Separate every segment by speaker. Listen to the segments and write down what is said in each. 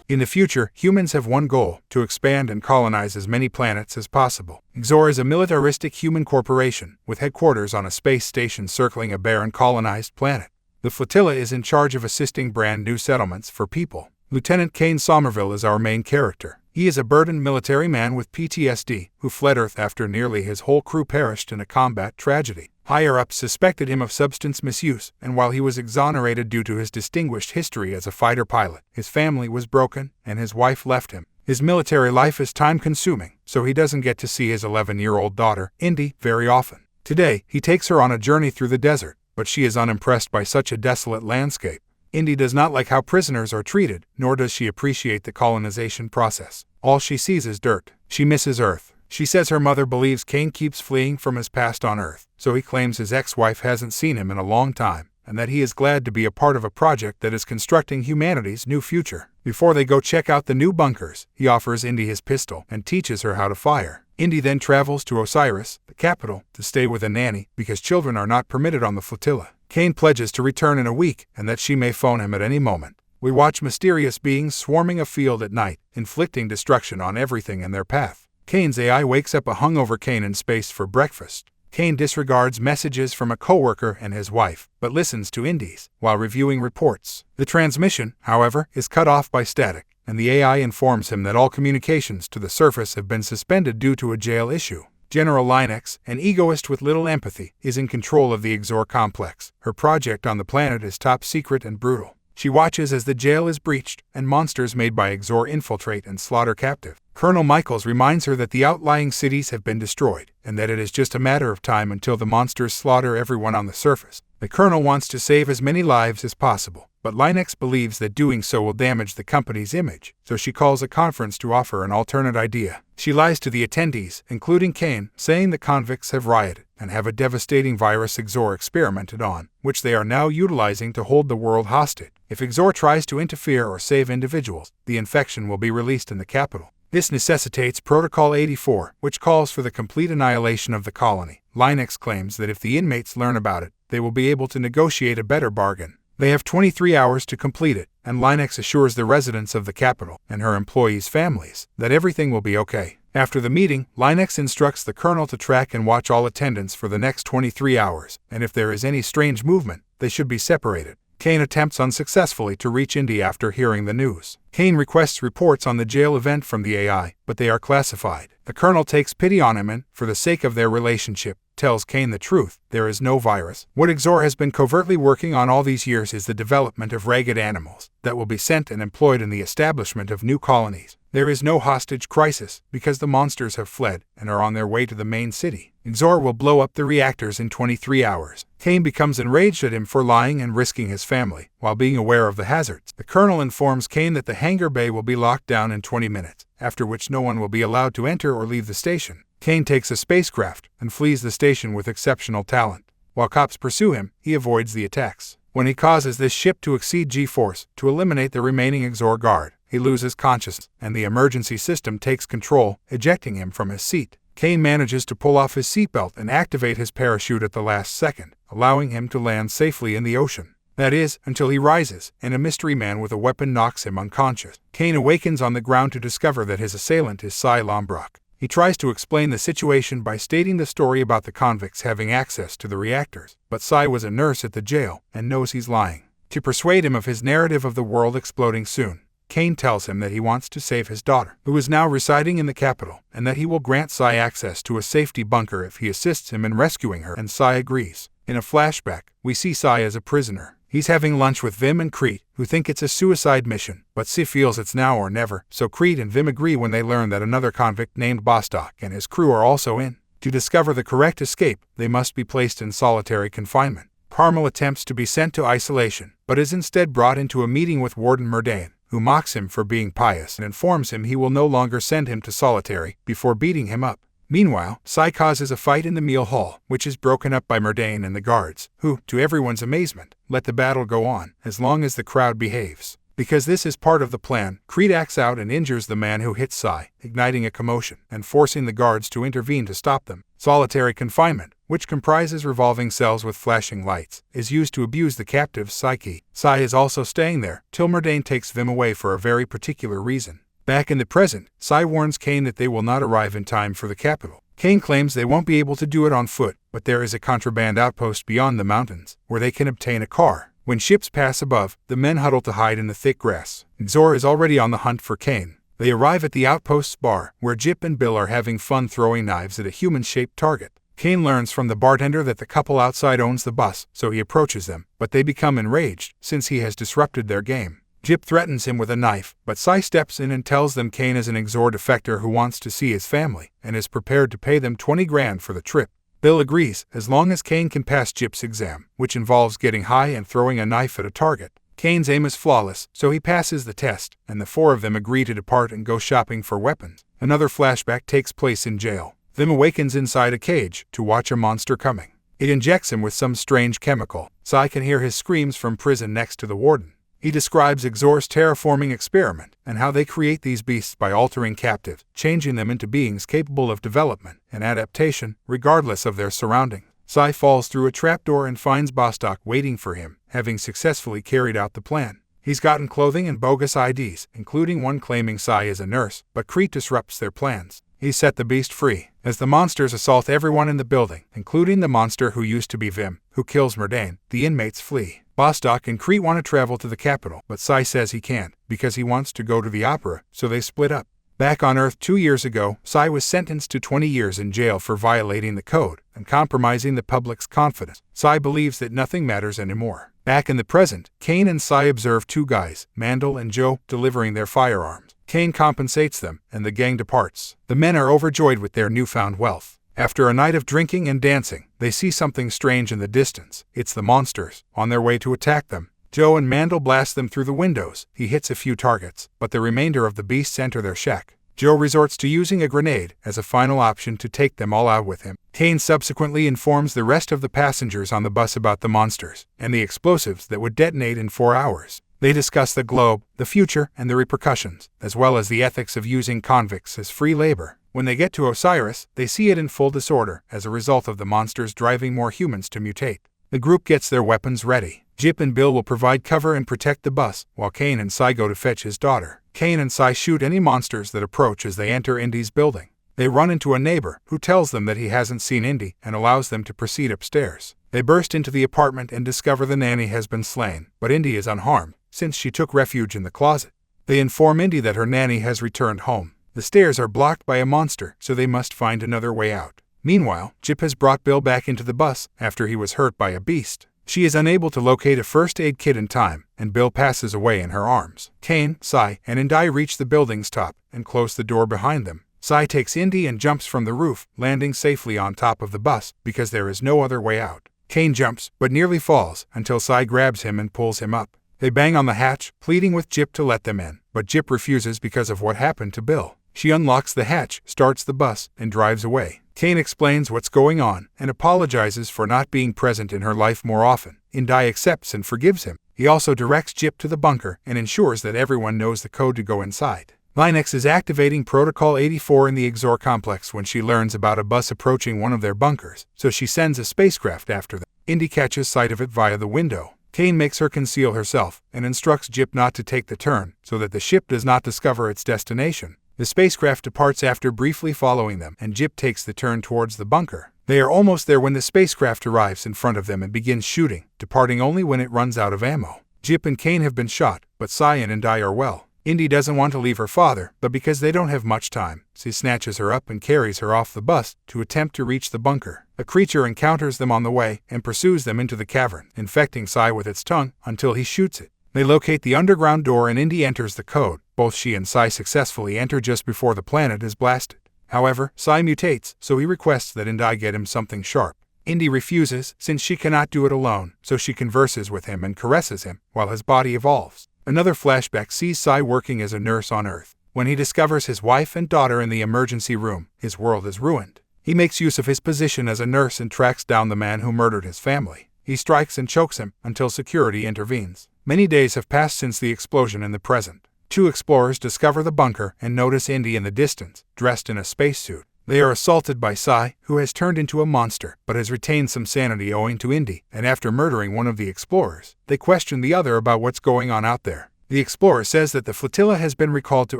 Speaker 1: In the future, humans have one goal: to expand and colonize as many planets as possible. Exor is a militaristic human corporation, with headquarters on a space station circling a barren colonized planet. The flotilla is in charge of assisting brand new settlements for people. Lieutenant Kane Somerville is our main character. He is a burdened military man with PTSD, who fled Earth after nearly his whole crew perished in a combat tragedy. Higher-ups suspected him of substance misuse, and while he was exonerated due to his distinguished history as a fighter pilot, his family was broken, and his wife left him. His military life is time-consuming, so he doesn't get to see his 11-year-old daughter, Indy, very often. Today, he takes her on a journey through the desert, but she is unimpressed by such a desolate landscape. Indy does not like how prisoners are treated, nor does she appreciate the colonization process. All she sees is dirt. She misses Earth. She says her mother believes Kane keeps fleeing from his past on Earth, so he claims his ex-wife hasn't seen him in a long time, and that he is glad to be a part of a project that is constructing humanity's new future. Before they go check out the new bunkers, he offers Indy his pistol and teaches her how to fire. Indy then travels to Osiris, the capital, to stay with a nanny, because children are not permitted on the flotilla. Kane pledges to return in a week, and that she may phone him at any moment. We watch mysterious beings swarming a field at night, inflicting destruction on everything in their path. Kane's AI wakes up a hungover Kane in space for breakfast. Kane disregards messages from a coworker and his wife, but listens to Indy's while reviewing reports. The transmission, however, is cut off by static, and the AI informs him that all communications to the surface have been suspended due to a jail issue. General Linux, an egoist with little empathy, is in control of the Exor complex. Her project on the planet is top secret and brutal. She watches as the jail is breached, and monsters made by Exor infiltrate and slaughter captive. Colonel Michaels reminds her that the outlying cities have been destroyed, and that it is just a matter of time until the monsters slaughter everyone on the surface. The Colonel wants to save as many lives as possible, but Linux believes that doing so will damage the company's image, so she calls a conference to offer an alternate idea. She lies to the attendees, including Kane, saying the convicts have rioted and have a devastating virus Exor experimented on, which they are now utilizing to hold the world hostage. If Exor tries to interfere or save individuals, the infection will be released in the capital. This necessitates Protocol 84, which calls for the complete annihilation of the colony. Linux claims that if the inmates learn about it, they will be able to negotiate a better bargain. They have 23 hours to complete it, and Linux assures the residents of the capital and her employees' families that everything will be okay. After the meeting, Linux instructs the Colonel to track and watch all attendants for the next 23 hours, and if there is any strange movement, they should be separated. Kane attempts unsuccessfully to reach Indy after hearing the news. Kane requests reports on the jail event from the AI, but they are classified. The Colonel takes pity on him and, for the sake of their relationship, tells Kane the truth: there is no virus. What Exor has been covertly working on all these years is the development of ragged animals that will be sent and employed in the establishment of new colonies. There is no hostage crisis, because the monsters have fled and are on their way to the main city. Exor will blow up the reactors in 23 hours. Kane becomes enraged at him for lying and risking his family, while being aware of the hazards. The Colonel informs Kane that the hangar bay will be locked down in 20 minutes, after which no one will be allowed to enter or leave the station. Kane takes a spacecraft and flees the station with exceptional talent. While cops pursue him, he avoids the attacks. When he causes this ship to exceed G-force to eliminate the remaining Exor guard, he loses consciousness, and the emergency system takes control, ejecting him from his seat. Kane manages to pull off his seatbelt and activate his parachute at the last second, allowing him to land safely in the ocean. That is, until he rises, and a mystery man with a weapon knocks him unconscious. Kane awakens on the ground to discover that his assailant is Cy Lombrock. He tries to explain the situation by stating the story about the convicts having access to the reactors, but Cy was a nurse at the jail and knows he's lying. To persuade him of his narrative of the world exploding soon, Kane tells him that he wants to save his daughter, who is now residing in the capital, and that he will grant Cy access to a safety bunker if he assists him in rescuing her, and Cy agrees. In a flashback, we see Cy as a prisoner. He's having lunch with Vim and Crete, who think it's a suicide mission, but Cy feels it's now or never, so Crete and Vim agree when they learn that another convict named Bostock and his crew are also in. To discover the correct escape, they must be placed in solitary confinement. Carmel attempts to be sent to isolation, but is instead brought into a meeting with Warden Murdain, who mocks him for being pious and informs him he will no longer send him to solitary before beating him up. Meanwhile, Cy causes a fight in the meal hall, which is broken up by Murdain and the guards, who, to everyone's amazement, let the battle go on, as long as the crowd behaves. Because this is part of the plan, Crete acts out and injures the man who hits Cy, igniting a commotion and forcing the guards to intervene to stop them. Solitary confinement, which comprises revolving cells with flashing lights, is used to abuse the captive's psyche. Sai is also staying there till Murdane takes Vim away for a very particular reason. Back in the present, Sai warns Kane that they will not arrive in time for the capital. Kane claims they won't be able to do it on foot, but there is a contraband outpost beyond the mountains, where they can obtain a car. When ships pass above, the men huddle to hide in the thick grass. Xor is already on the hunt for Kane. They arrive at the outpost's bar, where Jip and Bill are having fun throwing knives at a human-shaped target. Kane learns from the bartender that the couple outside owns the bus, so he approaches them, but they become enraged, since he has disrupted their game. Jip threatens him with a knife, but Sai steps in and tells them Kane is an Xor defector who wants to see his family, and is prepared to pay them 20 grand for the trip. Bill agrees, as long as Kane can pass Jip's exam, which involves getting high and throwing a knife at a target. Kane's aim is flawless, so he passes the test, and the four of them agree to depart and go shopping for weapons. Another flashback takes place in jail. Vim awakens inside a cage to watch a monster coming. It injects him with some strange chemical. Sai can hear his screams from prison next to the warden. He describes Xor's terraforming experiment and how they create these beasts by altering captives, changing them into beings capable of development and adaptation, regardless of their surroundings. Sai falls through a trapdoor and finds Bostock waiting for him, having successfully carried out the plan. He's gotten clothing and bogus IDs, including one claiming Sai is a nurse, but Crete disrupts their plans. He set the beast free. As the monsters assault everyone in the building, including the monster who used to be Vim, who kills Murdane, the inmates flee. Bostock and Crete want to travel to the capital, but Sai says he can't, because he wants to go to the opera, so they split up. Back on Earth 2 years ago, Sai was sentenced to 20 years in jail for violating the code and compromising the public's confidence. Sai believes that nothing matters anymore. Back in the present, Kane and Sai observe two guys, Mandel and Joe, delivering their firearms. Kane compensates them, and the gang departs. The men are overjoyed with their newfound wealth. After a night of drinking and dancing, they see something strange in the distance. It's the monsters, on their way to attack them. Joe and Mandel blast them through the windows. He hits a few targets, but the remainder of the beasts enter their shack. Joe resorts to using a grenade as a final option to take them all out with him. Kane subsequently informs the rest of the passengers on the bus about the monsters and the explosives that would detonate in 4 hours. They discuss the globe, the future, and the repercussions, as well as the ethics of using convicts as free labor. When they get to Osiris, they see it in full disorder as a result of the monsters driving more humans to mutate. The group gets their weapons ready. Jip and Bill will provide cover and protect the bus, while Kane and Sai go to fetch his daughter. Kane and Sai shoot any monsters that approach as they enter Indy's building. They run into a neighbor, who tells them that he hasn't seen Indy and allows them to proceed upstairs. They burst into the apartment and discover the nanny has been slain, but Indy is unharmed, since she took refuge in the closet. They inform Indy that her nanny has returned home. The stairs are blocked by a monster, so they must find another way out. Meanwhile, Jip has brought Bill back into the bus after he was hurt by a beast. She is unable to locate a first aid kit in time, and Bill passes away in her arms. Kane, Sai, and Indy reach the building's top and close the door behind them. Sai takes Indy and jumps from the roof, landing safely on top of the bus because there is no other way out. Kane jumps, but nearly falls until Sai grabs him and pulls him up. They bang on the hatch, pleading with Jip to let them in, but Jip refuses because of what happened to Bill. She unlocks the hatch, starts the bus, and drives away. Kane explains what's going on and apologizes for not being present in her life more often. Indy accepts and forgives him. He also directs Jip to the bunker and ensures that everyone knows the code to go inside. Linux is activating Protocol 84 in the Xor complex when she learns about a bus approaching one of their bunkers, so she sends a spacecraft after them. Indy catches sight of it via the window. Kane makes her conceal herself and instructs Jip not to take the turn so that the ship does not discover its destination. The spacecraft departs after briefly following them, and Jip takes the turn towards the bunker. They are almost there when the spacecraft arrives in front of them and begins shooting, departing only when it runs out of ammo. Jip and Kane have been shot, but Sai and Indy are well. Indy doesn't want to leave her father, but because they don't have much time, she snatches her up and carries her off the bus to attempt to reach the bunker. A creature encounters them on the way and pursues them into the cavern, infecting Sai with its tongue until he shoots it. They locate the underground door and Indy enters the code. Both she and Sai successfully enter just before the planet is blasted. However, Sai mutates, so he requests that Indy get him something sharp. Indy refuses, since she cannot do it alone, so she converses with him and caresses him, while his body evolves. Another flashback sees Sai working as a nurse on Earth. When he discovers his wife and daughter in the emergency room, his world is ruined. He makes use of his position as a nurse and tracks down the man who murdered his family. He strikes and chokes him until security intervenes. Many days have passed since the explosion in the present. Two explorers discover the bunker and notice Indy in the distance, dressed in a spacesuit. They are assaulted by Sai, who has turned into a monster, but has retained some sanity owing to Indy, and after murdering one of the explorers, they question the other about what's going on out there. The explorer says that the flotilla has been recalled to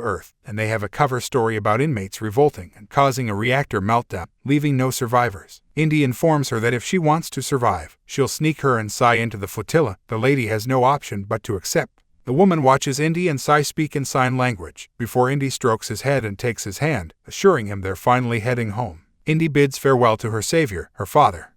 Speaker 1: Earth, and they have a cover story about inmates revolting and causing a reactor meltdown, leaving no survivors. Indy informs her that if she wants to survive, she'll sneak her and Sai into the flotilla. The lady has no option but to accept. The woman watches Indy and Sai speak in sign language, before Indy strokes his head and takes his hand, assuring him they're finally heading home. Indy bids farewell to her savior, her father.